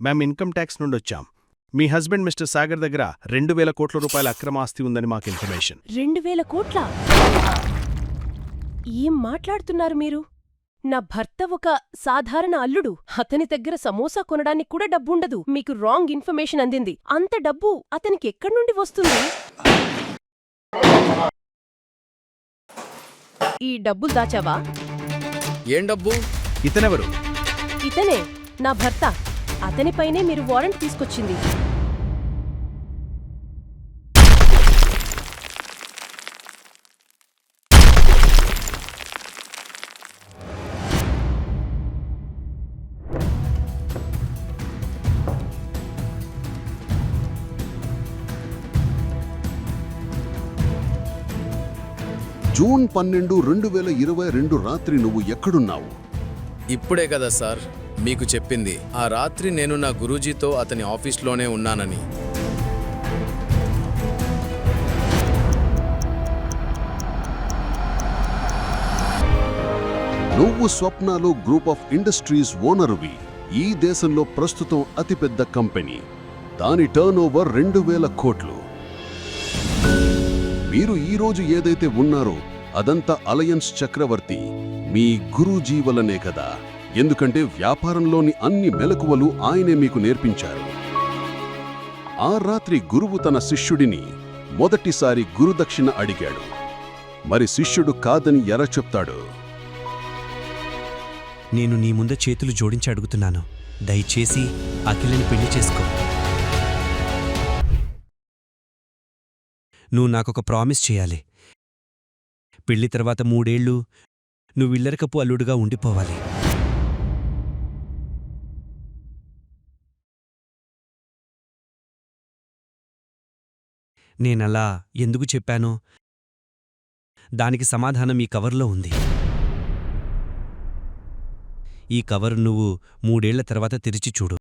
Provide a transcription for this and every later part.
మేం income tax నుండొచ్చాం. మీ husband mister Sagar దగ్గర 2,000 కోట్ల రూపాయల అక్రమ ఆస్తి ఉందని మాకు ఇన్ఫర్మేషన్. 2,000 కోట్లా? ఏం మాట్లాడుతున్నారు మీరు? నా భర్త ఒక సాధారణ అల్లుడు. అతని దగ్గర సమోసా కొనడానికి కూడా డబ్బుండదు. మీకు రాంగ్ ఇన్ఫర్మేషన్ అందింది. అంత డబ్బు అతనికి ఎక్కడ్నుండి వస్తుంది? ఈ డబ్బులు దాచావా? ఏం డబ్బు? ఇతనెవరు? ఇతనే నా భర్త. అతనిపైనే మీరు వారెంట్ తీసుకొచ్చింది. జూన్ 12, 2022 రాత్రి నువ్వు ఎక్కడున్నావు? ఇప్పుడే కదా సార్ మీకు చెప్పింది. ఆ రాత్రి నేను నా గురూజీతో అతని ఆఫీస్లోనే ఉన్నానని. నువ్వు స్వప్నాలో గ్రూప్ ఆఫ్ ఇండస్ట్రీస్ ఓనరువి. ఈ దేశంలో ప్రస్తుతం అతిపెద్ద కంపెనీ. దాని టర్నోవర్ 2,000 కోట్లు. మీరు ఈరోజు ఏదైతే ఉన్నారో అదంతా అలయన్స్ చక్రవర్తి మీ గురూజీ వల్లనే కదా. ఎందుకంటే వ్యాపారంలోని అన్ని మెలకువలు ఆయనే మీకు నేర్పించారు. ఆ రాత్రి గురువు తన శిష్యుడిని మొదటిసారి గురుదక్షిణ అడిగాడు. మరి శిష్యుడు కాదని ఎలా చెప్తాడు? నేను నీ ముందు చేతులు జోడించి అడుగుతున్నాను, దయచేసి అఖిలని పెళ్లి చేసుకో. నువ్వు నాకొక ప్రామిస్ చేయాలి. పెళ్లి తర్వాత 3 ఏళ్ళు నువ్విల్లరికపు అల్లుడుగా ఉండిపోవాలి. నేనలా ఎందుకు చెప్పానో దానికి సమాధానం ఈ కవర్లో ఉంది. ఈ కవర్ నువ్వు 3 ఏళ్ల తర్వాత తెరిచి చూడు.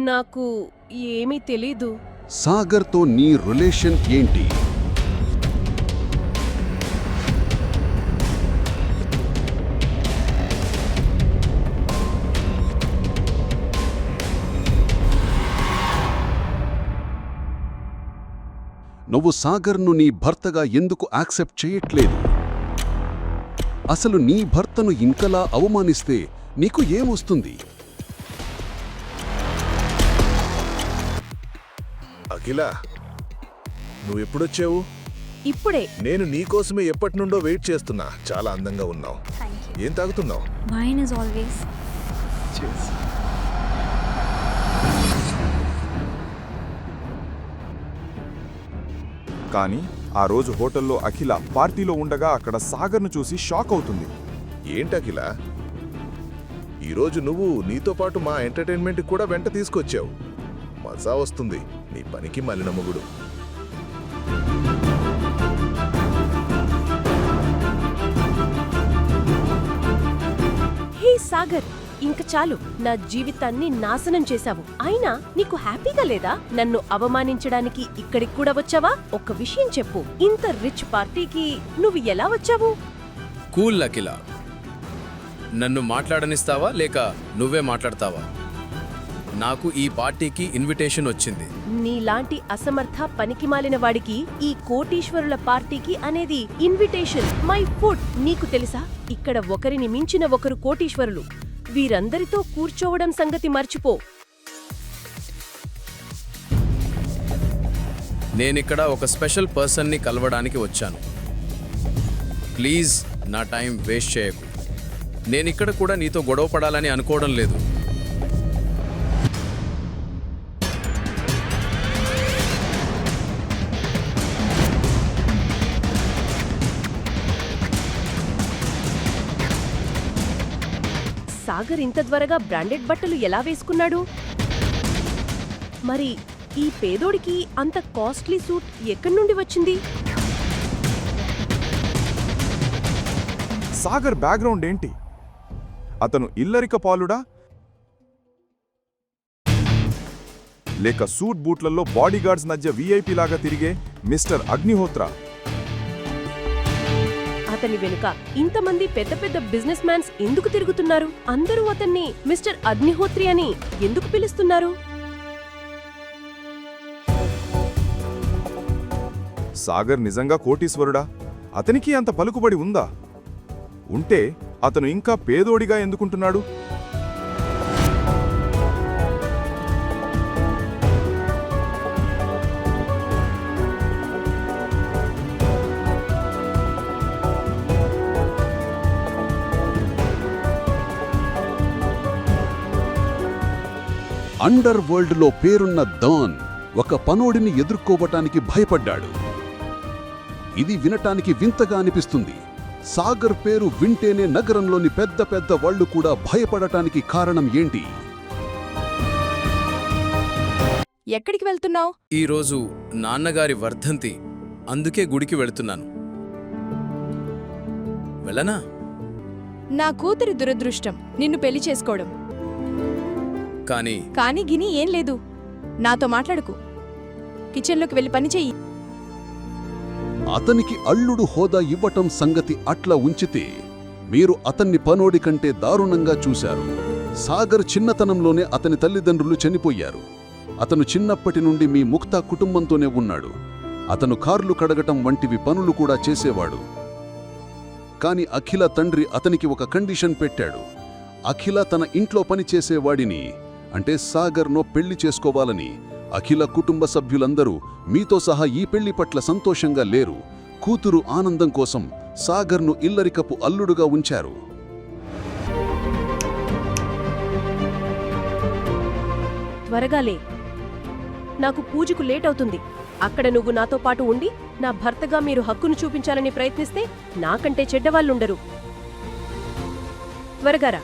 నాకు ఏమీ తెలీదు. సాగర్తో నీ రిలేషన్ ఏంటి? నువ్వు సాగర్ను నీ భర్తగా ఎందుకు యాక్సెప్ట్ చేయట్లేదు? అసలు నీ భర్తను ఇంకలా అవమానిస్తే నీకు ఏమొస్తుంది? అఖిల, నువ్వెప్పుడొచ్చావు? ఇప్పుడే. నేను నీకోసమే ఎప్పటి నుండో వెయిట్ చేస్తున్నా. చాలా అందంగా ఉన్నావు. ఏం తాగుతున్నావు? Wine is always. Cheers. కానీ ఆ రోజు హోటల్లో అఖిల పార్టీలో ఉండగా అక్కడ సాగర్ను చూసి షాక్ అవుతుంది. ఏంటి అఖిల, ఈరోజు నువ్వు నీతో పాటు మా ఎంటర్టైన్మెంట్కి కూడా వెంట తీసుకొచ్చావు. మజా వస్తుంది నీ పనికి మలిన మొగుడు. హే సాగర్, ఇంక చాలు. నా జీవితాన్ని నాశనం చేశావు. అయినా నీకు హ్యాపీగా లేదా? నన్ను అవమానించడానికి ఇక్కడికి కూడా వచ్చావా? ఒక్క విషయం చెప్పు, ఇంత రిచ్ పార్టీకి నువ్వు ఎలా వచ్చావు? కూల్ అఖిల, నన్ను మాట్లాడనిస్తావా లేక నువ్వే మాట్లాడతావా? నాకు ఈ పార్టీకి ఇన్విటేషన్ వచ్చింది. నీలాంటి అసమర్థ పనికిమాలిన వాడికి ఈ కోటీశ్వరుల పార్టీకి అనేది ఇన్విటేషన్. My food. నీకు తెలుసా, ఇక్కడ ఒకరిని మించిన ఒకరు కోటీశ్వరులు. వీరందరితో కూర్చోవడం సంగతి మర్చిపో. నేనిక్కడ ఒక స్పెషల్ పర్సన్ని కలవడానికి వచ్చాను. ప్లీజ్ నా టైం వేస్ట్ చేయకు. నేనిక్కడ కూడా నీతో గొడవ పడాలని అనుకోవడం లేదు. సాగర్ ఇంత త్వరగా బ్రాండెడ్ బట్టలు ఎలా వేసుకున్నాడు? మరి ఈ పేదోడికి అంత కాస్ట్లీ సూట్ ఎక్కడి నుండి వచ్చింది? సాగర్ బ్యాక్గ్రౌండ్ ఏంటి? అతను ఇల్లరిక పాలుడా లేక సూట్ బూట్లలో బాడీగార్డ్స్ మధ్య వీఐపీ లాగా తిరిగే మిస్టర్ అగ్నిహోత్ర? అతని వెనుక ఇంతమంది పెద్ద పెద్ద బిజినెస్ మ్యాన్స్ ఎందుకు తిరుగుతున్నారు? అందరూ అతన్ని మిస్టర్ అగ్నిహోత్రి అని ఎందుకు పిలుస్తున్నారు? సాగర్ నిజంగా కోటీశ్వరుడా? అతనికి అంత పలుకుబడి ఉందా? ఉంటే అతను ఇంకా పేదోడిగా ఎందుకుంటున్నాడు? అండర్ వరల్డ్లో పేరున్న డాన్ ఒక పనోడిని ఎదుర్కోవటానికి భయపడ్డాడు. ఇది వినటానికి వింతగా అనిపిస్తుంది. సాగర్ పేరు వింటేనే నగరంలోని పెద్ద పెద్ద వాళ్ళు కూడా భయపడటానికి కారణం ఏంటి? ఎక్కడికి వెళ్తున్నావు? ఈరోజు నాన్నగారి వర్ధంతి, అందుకే గుడికి వెళుతున్నాను. వెళ్ళనా? నా కూతురి దురదృష్టం నిన్ను పెళ్లి చేసుకోవడం. కానీ గిని ఏం లేదు. నాతో మాట్లాడుకు. కిచెన్లోకి వెళ్ళి పని చెయ్యి. అతనికి అల్లుడు హోదా ఇవ్వటం సంగతి అట్లా ఉంచితే మీరు అతన్ని పనోడి కంటే దారుణంగా చూశారు. సాగర్ చిన్నతనంలోనే అతని తల్లిదండ్రులు చనిపోయారు. అతను చిన్నప్పటి నుండి మీ ముక్తా కుటుంబంతోనే ఉన్నాడు. అతను కార్లు కడగటం వంటివి పనులు కూడా చేసేవాడు. కాని అఖిల తండ్రి అతనికి ఒక కండిషన్ పెట్టాడు. అఖిల తన ఇంట్లో పనిచేసేవాడిని, అంటే సాగర్నో పెళ్లి చేసుకోవాలని. అఖిల కుటుంబ సభ్యులందరూ మీతో సహా ఈ పెళ్లి పట్ల సంతోషంగా లేరు. కూతురు ఆనందం కోసం సాగర్ను ఇల్లరికపు అల్లుడుగా ఉంచారు. త్వరగా లే, నాకు పూజకు లేట్ అవుతుంది. అక్కడ నువ్వు నాతో పాటు ఉండి నా భర్తగా మీరు హక్కును చూపించాలని ప్రయత్నిస్తే నాకంటే చెడ్డవాళ్ళుండరు. త్వరగా రా.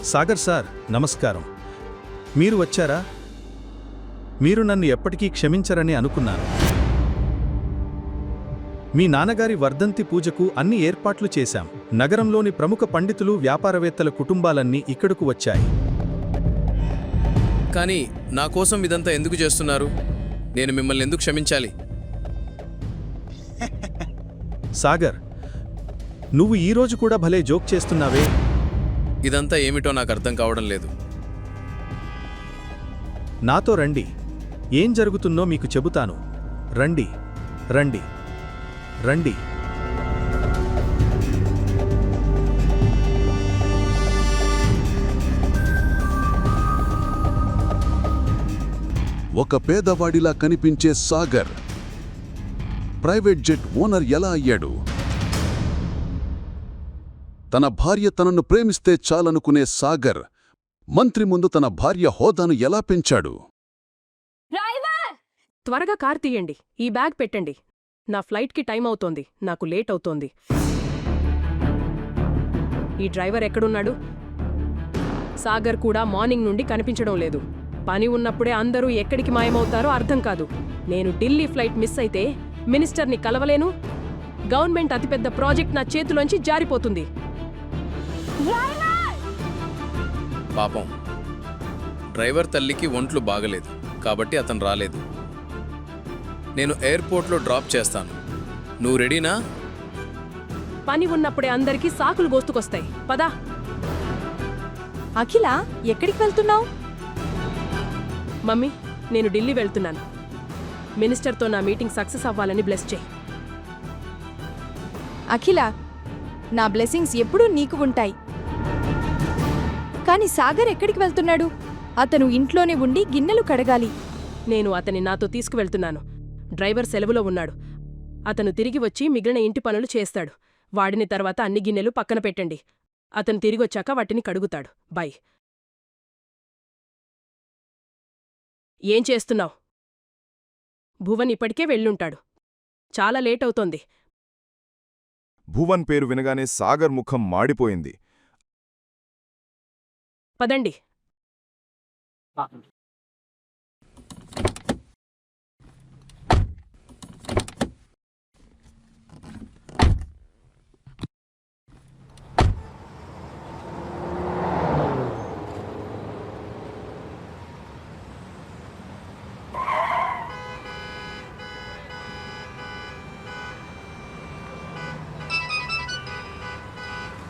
సాగర్ సార్, నమస్కారం. మీరు వచ్చారా? మీరు నన్ను ఎప్పటికీ క్షమించరని అనుకున్నాను. మీ నాన్నగారి వర్ధంతి పూజకు అన్ని ఏర్పాట్లు చేశాం. నగరంలోని ప్రముఖ పండితులు, వ్యాపారవేత్తల కుటుంబాలన్నీ ఇక్కడకు వచ్చాయి. కానీ నా కోసం ఇదంతా ఎందుకు చేస్తున్నారు? నేను మిమ్మల్ని ఎందుకు క్షమించాలి? సాగర్, నువ్వు ఈరోజు కూడా భలే జోక్ చేస్తున్నావే. ఇదంతా ఏమిటో నాకు అర్థం కావడం లేదు. నాతో రండి, ఏం జరుగుతుందో మీకు చెబుతాను. రండి రండి రండి. ఒక పేదవాడిలా కనిపించే సాగర్ ప్రైవేట్ జెట్ ఓనర్ ఎలా అయ్యాడు? తన భార్య తనను ప్రేమిస్తే చాలనుకునే సాగర్ మంత్రి ముందు తన భార్య హోదాను ఎలా పెంచాడు? త్వరగా కార్ తీయండి, ఈ బ్యాగ్ పెట్టండి. నా ఫ్లైట్కి టైం అవుతోంది, నాకు లేట్ అవుతోంది. ఈ డ్రైవర్ ఎక్కడున్నాడు? సాగర్ కూడా మార్నింగ్ నుండి కనిపించడం లేదు. పని ఉన్నప్పుడే అందరూ ఎక్కడికి మాయమవుతారో అర్థం కాదు. నేను ఢిల్లీ ఫ్లైట్ మిస్ అయితే మినిస్టర్ని కలవలేను. గవర్నమెంట్ అతిపెద్ద ప్రాజెక్ట్ నా చేతిలోంచి జారిపోతుంది. పాపం, డ్రైవర్ తల్లికి ఒంట్లు బాగలేదు కాబట్టి అతను రాలేదు. నేను ఎయిర్పోర్ట్లో డ్రాప్ చేస్తాను. నువ్వు రెడీనా? పని ఉన్నప్పుడే అందరికీ సాకులు గోస్తుకొస్తాయి. పదా. అఖిల, ఎక్కడికి వెళ్తున్నావు? మమ్మీ, నేను ఢిల్లీ వెళ్తున్నాను. మినిస్టర్తో నా మీటింగ్ సక్సెస్ అవ్వాలని బ్లెస్ చేయి. అఖిల, నా బ్లెస్సింగ్స్ ఎప్పుడూ నీకు ఉంటాయి. కానీ సాగర్ ఎక్కడికి వెళ్తున్నాడు? అతను ఇంట్లోనే ఉండి గిన్నెలు కడగాలి. నేను అతని నాతో తీసుకువెళ్తున్నాను. డ్రైవర్ సెలవులో ఉన్నాడు. అతను తిరిగి వచ్చి మిగిలిన ఇంటి పనులు చేస్తాడు. వాడిని తర్వాత అన్ని గిన్నెలు పక్కన పెట్టండి. అతను తిరిగొచ్చాక వాటిని కడుగుతాడు. బై. ఏం చేస్తున్నావ్? భువన్ ఇప్పటికే వెళ్ళుంటాడు. చాలా లేట్ అవుతోంది. భువన్ పేరు వినగానే సాగర్ ముఖం మాడిపోయింది. పదండి.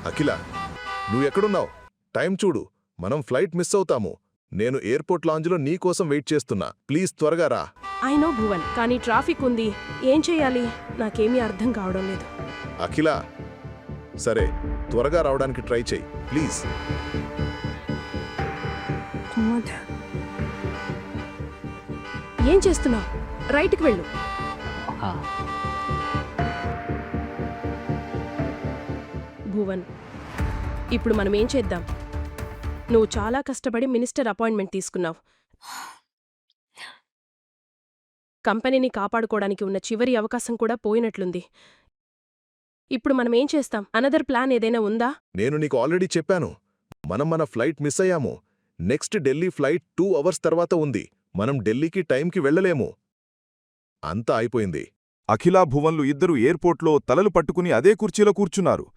అఖిల, నువ్వెక్కడున్నావు? టైం చూడు, మనం ఫ్లైట్ మిస్ అవుతాము. నేను ఎయిర్పోర్ట్ లాంజ్లో నీకోసం వెయిట్ చేస్తున్నా. ప్లీజ్ త్వరగా రా. ఐ నో భువన్, కానీ ట్రాఫిక్ ఉంది. ఏం చెయ్యాలి? నాకేమీ అర్థం కావడం లేదు. అఖిల, సరే త్వరగా రావడానికి ట్రై చెయ్యి ప్లీజ్. ఏం చేస్తున్నావు? రైట్కి వెళ్ళు. భువన్, ఇప్పుడు మనం ఏం చేద్దాం? నువ్వు చాలా కష్టపడి మినిస్టర్ అపాయింట్మెంట్ తీసుకున్నావు. కంపెనీని కాపాడుకోవడానికి ఉన్న చివరి అవకాశం కూడా పోయినట్లుంది. ఇప్పుడు మనం ఏం చేస్తాం? అనదర్ ప్లాన్ ఏదైనా ఉందా? నేను నీకు ఆల్రెడీ చెప్పాను, మనం మన ఫ్లైట్ మిస్ అయ్యాము. నెక్స్ట్ ఢిల్లీ ఫ్లైట్ 2 అవర్స్ తర్వాత ఉంది. మనం ఢిల్లీకి టైంకి వెళ్ళలేము. అంతా అయిపోయింది. అఖిల, భువన్లు ఇద్దరూ ఎయిర్పోర్ట్లో తలలు పట్టుకుని అదే కుర్చీలో కూర్చున్నారు.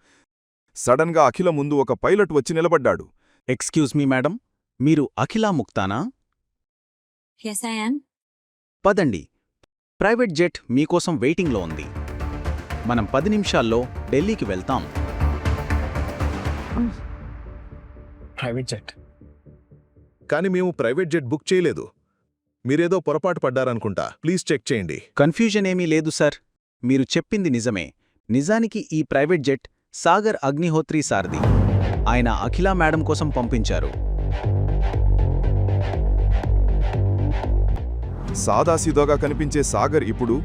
సడన్గా అఖిల ముందు ఒక పైలట్ వచ్చి నిలబడ్డాడు. ఎక్స్క్యూజ్ మీ మేడం, మీరు అఖిలా ముక్తానా? Yes I am. పదండి, ప్రైవేట్ జెట్ మీకోసం వెయిటింగ్లో ఉంది. మనం 10 నిమిషాల్లో ఢిల్లీకి వెళ్తాం. Private jet? కానీ మేము ప్రైవేట్ జెట్ బుక్ చేయలేదు. మీరేదో పొరపాటు పడ్డారనుకుంటా. ప్లీజ్ చెక్ చేయండి. కన్ఫ్యూజన్ ఏమీ లేదు సార్, మీరు చెప్పింది నిజమే. నిజానికి ఈ ప్రైవేట్ జెట్ సాగర్ అగ్నిహోత్రి సార్ది. ఆయన అఖిలా మేడం కోసం పంపించారు. సాదాసీదాగా కనిపించే సాగర్ ఇప్పుడు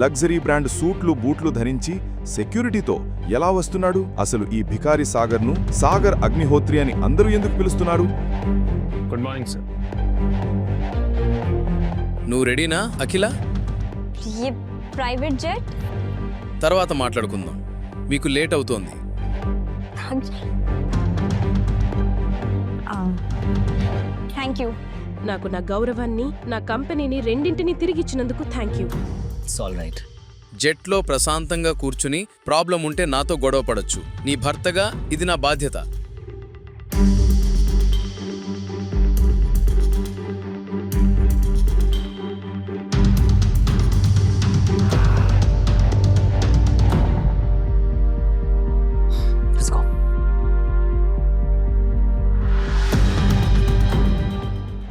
లగ్జరీ బ్రాండ్ సూట్లు, బూట్లు ధరించి సెక్యూరిటీతో ఎలా వస్తున్నాడు? అసలు ఈ భికారి సాగర్ను సాగర్ అగ్నిహోత్రి అని అందరూ ఎందుకు పిలుస్తున్నారు? Good morning sir. నువ్వు రెడీనా అఖిల? ये प्राइवेट जेट? తర్వాత మాట్లాడుకుందాం. మీకు లేట్ అవుతోంది. Thank you. నాకు నా గౌరవాన్ని, నా కంపెనీని రెండింటినీ తిరిగిచ్చినందుకు థ్యాంక్ యూ. జెట్లో ప్రశాంతంగా కూర్చుని ప్రాబ్లం ఉంటే నాతో గొడవ పడొచ్చు. నీ భర్తగా ఇది నా బాధ్యత.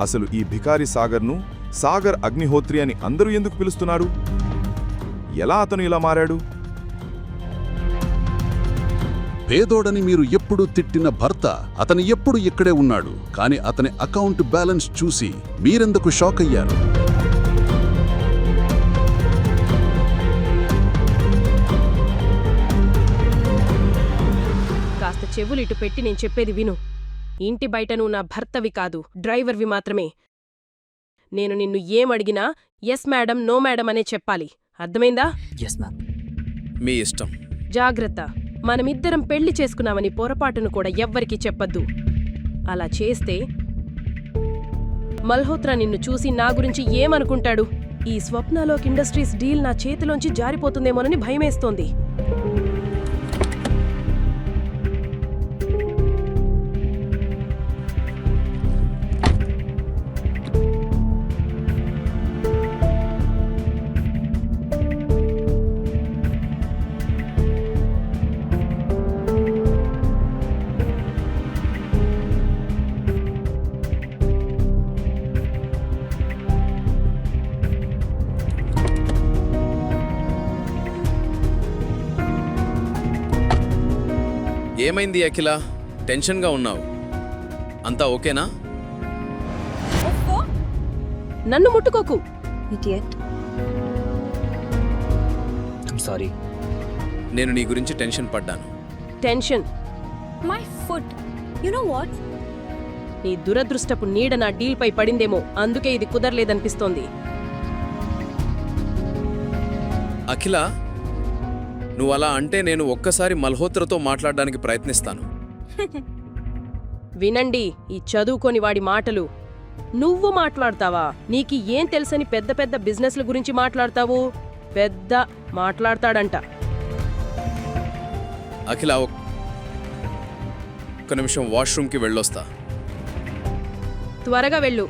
అసలు ఈ భికారి సాగర్ను సాగర్ అగ్నిహోత్రి అని అందరూ ఎందుకు పిలుస్తున్నారు? ఎలా అతను ఇలా మారాడు? పేదోడని మీరు ఎప్పుడు తిట్టిన భర్త అతను ఎప్పుడు ఇక్కడే ఉన్నాడు. కాని అతని అకౌంట్ బ్యాలెన్స్ చూసి మీరెందుకు షాక్ అయ్యారు? కాస్త చెవులు ఇటు పెట్టి నేను చెప్పేది విను. ఇంటి బయట నువ్వు నా భర్తవి కాదు, డ్రైవర్వి మాత్రమే. నేను నిన్ను ఏమడిగినా ఎస్ మేడం, నో మేడం అనే చెప్పాలి. అర్థమైందా? మీ ఇష్టం. జాగ్రత్త, మనమిద్దరం పెళ్లి చేసుకున్నామని పొరపాటును కూడా ఎవ్వరికీ చెప్పొద్దు. అలా చేస్తే మల్హోత్రా నిన్ను చూసి నా గురించి ఏమనుకుంటాడు? ఈ స్వప్నలోక్ ఇండస్ట్రీస్ డీల్ నా చేతిలోంచి జారిపోతుందేమోనని భయమేస్తోంది. ఏమైంది అఖిల? టెన్షన్గా ఉన్నావు. అంతా ఓకేనా? నన్ను ముట్టుకోకు. ఇడియట్. సారీ. నేను నీ గురించి టెన్షన్ పడ్డాను. Tension? My foot. You know what? నీ దురదృష్టపు నీడ నా డీల్పై పడిందేమో, అందుకే ఇది కుదరలేదనిపిస్తోంది. అఖిల, నువ్వు అలా అంటే నేను ఒక్కసారి మల్హోత్రతో మాట్లాడడానికి ప్రయత్నిస్తాను. వినండి ఈ చదువుకోని వాడి మాటలు. నువ్వు మాట్లాడతావా? నీకి ఏం తెలుసని పెద్ద పెద్ద బిజినెస్ల గురించి మాట్లాడతావు? పెద్ద మాట్లాడతాడంట. అఖిల, ఒక్క నిమిషం వాష్రూమ్కి వెళ్ళొస్తా. త్వరగా వెళ్ళు.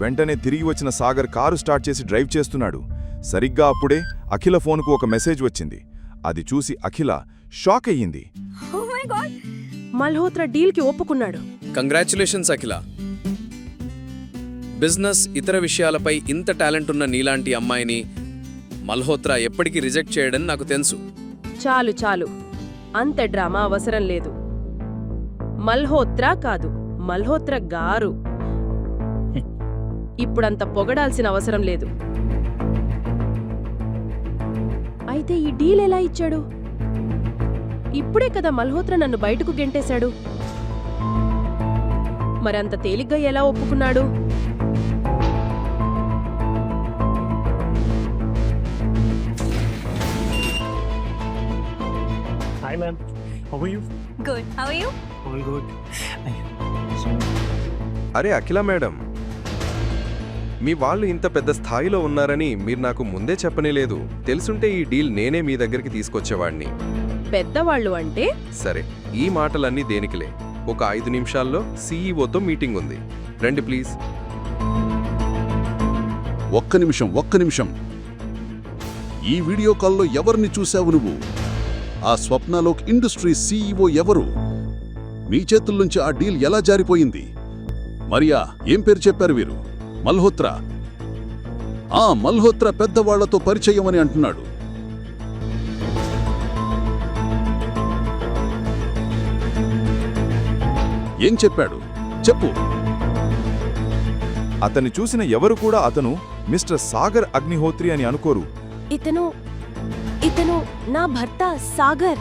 వెంటనే తిరిగి వచ్చిన సాగర్ కారు స్టార్ట్ చేసి డ్రైవ్ చేస్తున్నాడు. సరిగ్గా అప్పుడే అఖిల ఫోన్కు ఒక మెసేజ్ వచ్చింది. అది చూసి అఖిల షాక్ అయ్యింది. Oh my God! మల్హోత్రా డీల్కి ఒప్పుకున్నాడు. కంగ్రాచ్యులేషన్స్ అఖిల. బిజినెస్, ఇతర విషయాలపై ఇంత టాలెంట్ ఉన్న నీలాంటి అమ్మాయిని మల్హోత్రా ఎప్పటికీ రిజెక్ట్ చేయడని నాకు తెలుసు. చాలు చాలు, అంత డ్రామా అవసరం లేదు. మల్హోత్రా కాదు, మల్హోత్రా గారు. ఇప్పుడంత పొగడాల్సిన అవసరం లేదు. అయితే ఈ డీల్ ఎలా ఇచ్చాడు? ఇప్పుడే కదా మల్హోత్రా నన్ను బయటకు గెంటేశాడు. మరంత తేలిగ్గా ఎలా ఒప్పుకున్నాడు? Hi ma'am, how are you? Good. How are you? All good. అరే అఖిల మేడం, మీ వాళ్ళు ఇంత పెద్ద స్థాయిలో ఉన్నారని మీరు నాకు ముందే చెప్పనేలేదు. తెలుసుంటే ఈ డీల్ నేనే మీ దగ్గరికి తీసుకొచ్చేవాణ్ణి. పెద్దవాళ్ళు అంటే? సరే, ఈ మాటలన్నీ దేనికిలే. ఒక 5 నిమిషాల్లో సీఈఓతో మీటింగ్ ఉంది. రండి ప్లీజ్. ఒక్క నిమిషం. ఈ వీడియో కాల్లో ఎవరిని చూశావు నువ్వు? ఆ స్వప్నలోక్ ఇండస్ట్రీ సీఈఓ ఎవరు? మీ చేతుల్నుంచి ఆ డీల్ ఎలా జారిపోయింది? మరియా, ఏం పేరు చెప్పారు వీరు? మల్హోత్రా. మల్హోత్రా పెద్దవాళ్లతో పరిచయం అని అంటున్నాడు. ఏం చెప్పాడు? చెప్పు. అతన్ని చూసిన ఎవరు కూడా అతను మిస్టర్ సాగర్ అగ్నిహోత్రి అని అనుకోరు. ఇతను నా భర్త సాగర్.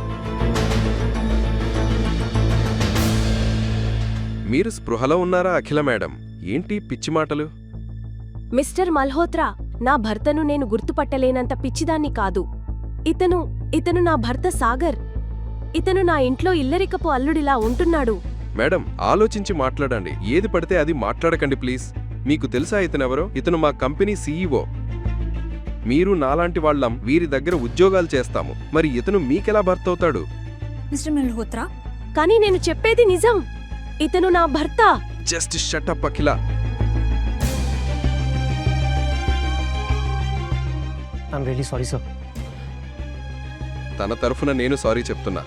మీరు స్పృహలో ఉన్నారా అఖిల మేడం? ఏంటి పిచ్చి మాటలు? మిస్టర్ మల్హోత్రా, నా భర్తను నేను గుర్తుపట్టలేనంత పిచ్చిదాన్ని కాదు. ఇతను నా భర్త సాగర్. ఇతను నా ఇంట్లో ఇల్లరికపు అల్లుడిలా ఉంటున్నాడు. మేడం, ఆలోచించి మాట్లాడండి. ఏది పడితే అది మాట్లాడకండి ప్లీజ్. మీకు తెలుసా ఇతనెవరో? ఇతను మా కంపెనీ సీఈఓ. మీరు నాలాంటి వాళ్ళం వీరి దగ్గర ఉద్యోగాలు చేస్తాము. మరి ఇతను మీకెలా భర్త అవుతాడు? Mr. Malhotra? కానీ నేను చెప్పేది నిజం. ఇతను నా భర్త. Just shut up Akhila. I'm really sorry, sir. తన తరఫున నేను సారీ చెప్తున్నా.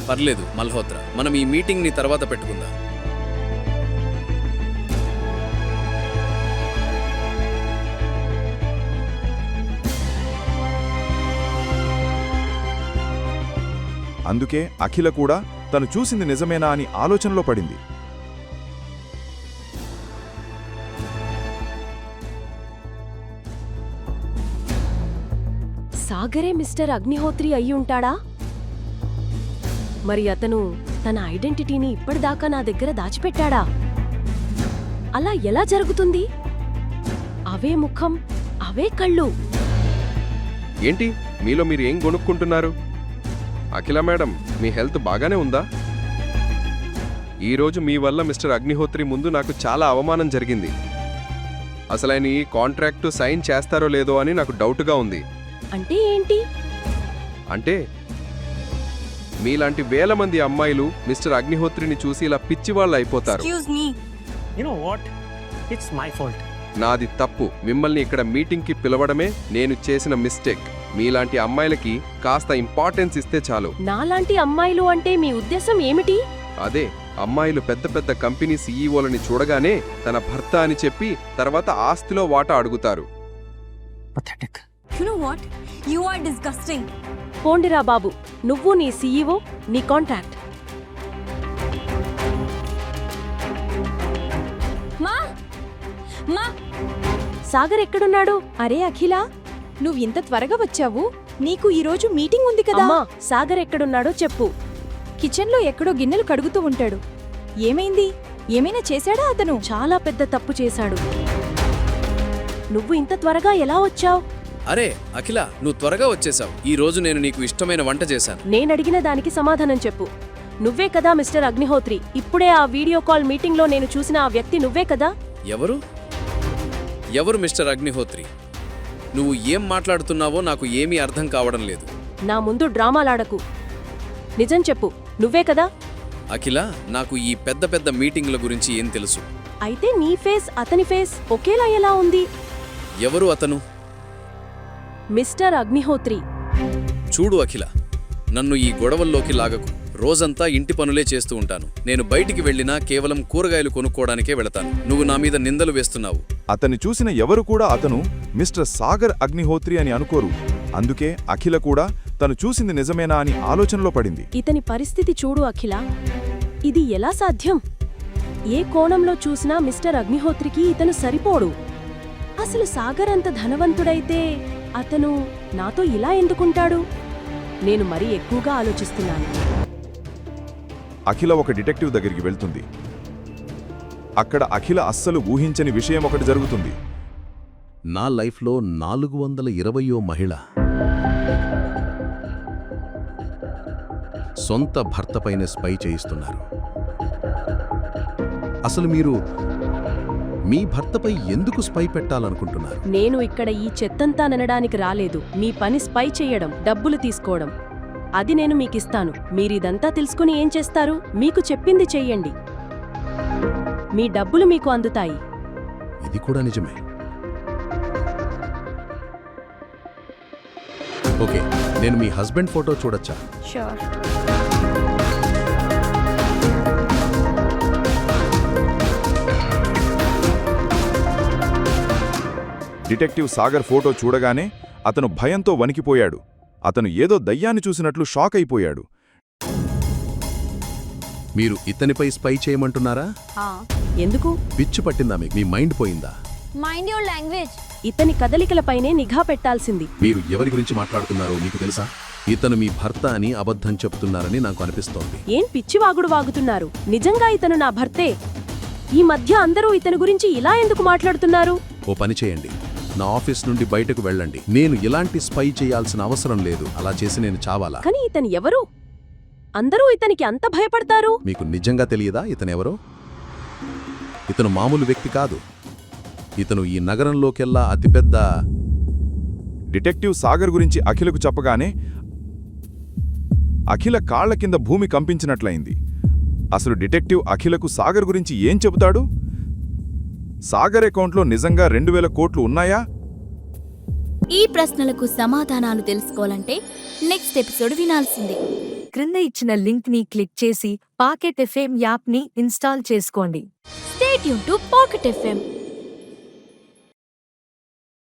పర్లేదు మల్హోత్రా, మనం ఈ మీటింగ్ని తర్వాత పెట్టుకుందాం. అందుకే అఖిల కూడా తను చూసింది నిజమేనా అని ఆలోచనలో పడింది. సాగరే మిస్టర్ అగ్నిహోత్రి అయ్యుంటాడా? మరి అతను తన ఐడెంటిటీని ఇప్పటిదాకా నా దగ్గర దాచిపెట్టాడా? అలా ఎలా జరుగుతుంది? అవే ముఖం, అవే కళ్ళు. ఏంటి మీలో మీరు ఏం కొనుక్కుంటున్నారు? అఖిల మేడం, మీ హెల్త్ బాగానే ఉందా? ఈరోజు మీ వల్ల మిస్టర్ అగ్నిహోత్రి ముందు నాకు చాలా అవమానం జరిగింది. అసలు ఆయన ఈ కాంట్రాక్టు సైన్ చేస్తారో లేదో అని నాకు డౌట్గా ఉంది. అంటే ఏంటి? అంటే మీలాంటి వేల మంది అమ్మాయిలు మిస్టర్ అగ్నిహోత్రిని చూసి ఇలా పిచ్చివాళ్ళు అయిపోతారు. Excuse me. You know what? It's my fault. నాది తప్పు. మిమ్మల్ని ఇక్కడ మీటింగ్కి పిలవడమే నేను చేసిన మిస్టేక్. మీలాంటి అమ్మాయిలకి కాస్త ఇంపార్టెన్స్ ఇస్తే చాలు. నాలాంటి అమ్మాయిలు అంటే మీ ఉద్దేశం ఏమిటి? అదే, అమ్మాయిలు పెద్ద పెద్ద కంపెనీ సీఈఓలని చూడగానే తన భర్త అని చెప్పి తర్వాత ఆస్తిలో వాటా అడుగుతారు. Pathetic. You know what? You are disgusting. పోండిరా బాబు, నువ్వు నీ సీఈఓ, నీ కాంటాక్ట్. మా మా సాగర్ ఎక్కడున్నాడు? అరే అఖిల, నువ్వు ఇంత త్వరగా వచ్చావు. నీకు ఈరోజు మీటింగ్ ఉంది కదా. అమ్మా, సాగర్ ఎక్కడున్నాడో చెప్పు. కిచెన్లో ఎక్కడో గిన్నెలు కడుగుతూ ఉంటాడు. ఏమైంది? ఏమైనా చేశాడా అతను? చాలా పెద్ద తప్పు చేశాడు. నువ్వు ఇంత త్వరగా ఎలా వచ్చావ్? అరే అఖిల, నువ్వు త్వరగా వచ్చేసావు. ఈ రోజు నేను నీకు ఇష్టమైన వంట చేశాను. నేనడిగిన దానికి సమాధానం చెప్పు. నువ్వే కదా మిస్టర్ అగ్నిహోత్రి? ఇప్పుడే ఆ వీడియో కాల్ మీటింగ్లో నేను చూసిన ఆ వ్యక్తి నువ్వే కదా? ఎవరు ఎవరు మిస్టర్ అగ్నిహోత్రి? నువ్వు ఏం మాట్లాడుతున్నావో నాకు ఏమీ అర్థం కావడం లేదు. నా ముందు డ్రామాలాడకు. నిజం చెప్పు, నువ్వే కదా? అఖిల, నాకు ఈ పెద్ద పెద్ద మీటింగ్ల గురించి ఏం తెలుసు? అయితే నీ ఫేస్ అతని ఫేస్ ఒకేలా ఎలా ఉంది? ఎవరు అతను? మిస్టర్ అగ్నిహోత్రి. చూడు అఖిల, నన్ను ఈ గొడవల్లోకి లాగకు. రోజంతా ఇంటి పనులే చేస్తూ ఉంటాను. నేను బయటికి వెళ్ళినా కేవలం కూరగాయలు కొనుక్కోవడానికే వెళతాను. నువ్వు నా మీద నిందలు వేస్తున్నావు. అతన్ని చూసిన ఎవరు కూడా అతను మిస్టర్ సాగర్ అగ్నిహోత్రి అని అనుకోరు. అందుకే అఖిల కూడా తను చూసింది నిజమేనా అని ఆలోచనలో పడింది. ఇతని పరిస్థితి చూడు అఖిల. ఇది ఎలా సాధ్యం? ఏ కోణంలో చూసినా మిస్టర్ అగ్నిహోత్రికి ఇతను సరిపోడు. అసలు సాగర్ అంత ధనవంతుడైతే అతను నాతో ఇలా ఎందుకుంటాడు? నేను మరీ ఎక్కువగా ఆలోచిస్తున్నాను. అఖిల ఒక డిటెక్టివ్ దగ్గరికి వెళ్తుంది. అక్కడ అఖిల అస్సలు ఊహించని విషయం ఒకటి జరుగుతుంది. నా లైఫ్లో 420వ మహిళ సొంత భర్తపైన స్పై చేయిస్తున్నారు. అసలు మీరు మీ భర్తపై ఎందుకు స్పై పెట్టాలనుకుంటున్నారు? నేను ఇక్కడ ఈ చెత్తంతా ననడానికి రాలేదు. మీ పని స్పై చెయ్యడం, డబ్బులు తీసుకోవడం. అది నేను మీకిస్తాను. మీరిదంతా తెలుసుకుని ఏం చేస్తారు? మీకు చెప్పింది చెయ్యండి. మీ డబ్బులు మీకు అందుతాయి. ఇది కూడా నిజమే. ఓకే, నేను మీ హస్బెండ్ ఫోటో చూడొచ్చా? షూర్. డిటెక్టివ్ సాగర్ ఫోటో చూడగానే అతను భయంతో వణికిపోయాడు. అతను ఏదో దయ్యాన్ని చూసినట్లు షాక్ అయిపోయాడు. మీరు ఇతనిపై స్పై చేయమంటున్నారా? ఎందుకు? పిచ్చి పట్టిందా మీకు? మీ మైండ్ పోయిందా? Mind your language. ఇతని కదలికలపైనే నిఘా పెట్టాల్సింది. మీరు ఎవరి గురించి మాట్లాడుతున్నారో మీకు తెలుసా? ఇతను మీ భర్త అని అబద్ధం చెప్తున్నారని నాకు అనిపిస్తోంది. ఏం పిచ్చివాగుడు వాగుతున్నారు? నిజంగా ఇతను నా భర్తే. ఈ మధ్య అందరూ ఇతని గురించి ఇలా ఎందుకు మాట్లాడుతున్నారు? ఓ పని చేయండి, నా ఆఫీస్ నుండి బయటకు వెళ్ళండి. నేను ఇలాంటి స్పై చేయాల్సిన అవసరం లేదు. అలా చేసి నేను చావాలా? కానీ ఇతను ఎవరు? అందరూ ఇతనికి అంత భయపడతారు. మీకు నిజంగా తెలియదా ఇతనెవరో? ఇతను మామూలు వ్యక్తి కాదు. ఇతను ఈ నగరంలోకెల్లా అతిపెద్ద. డిటెక్టివ్ సాగర్ గురించి అఖిలకు చెప్పగానే అఖిల కాళ్ల కింద భూమి కంపించినట్లయింది. అసలు డిటెక్టివ్ అఖిలకు సాగర్ గురించి ఏం చెబుతాడు? సాగర్ అకౌంట్లో నిజంగా 2000 కోట్లు ఉన్నాయా? ఈ ప్రశ్నలకు సమాధానాలు తెలుసుకోవాలంటే నెక్స్ట్ ఎపిసోడ్ వినాల్సిందే. క్రింద ఇచ్చిన లింక్ ని క్లిక్ చేసి పాకెట్ ఎఫ్ఎం యాప్ ని ఇన్స్టాల్ చేసుకోండి. Stay tune to pocket FM.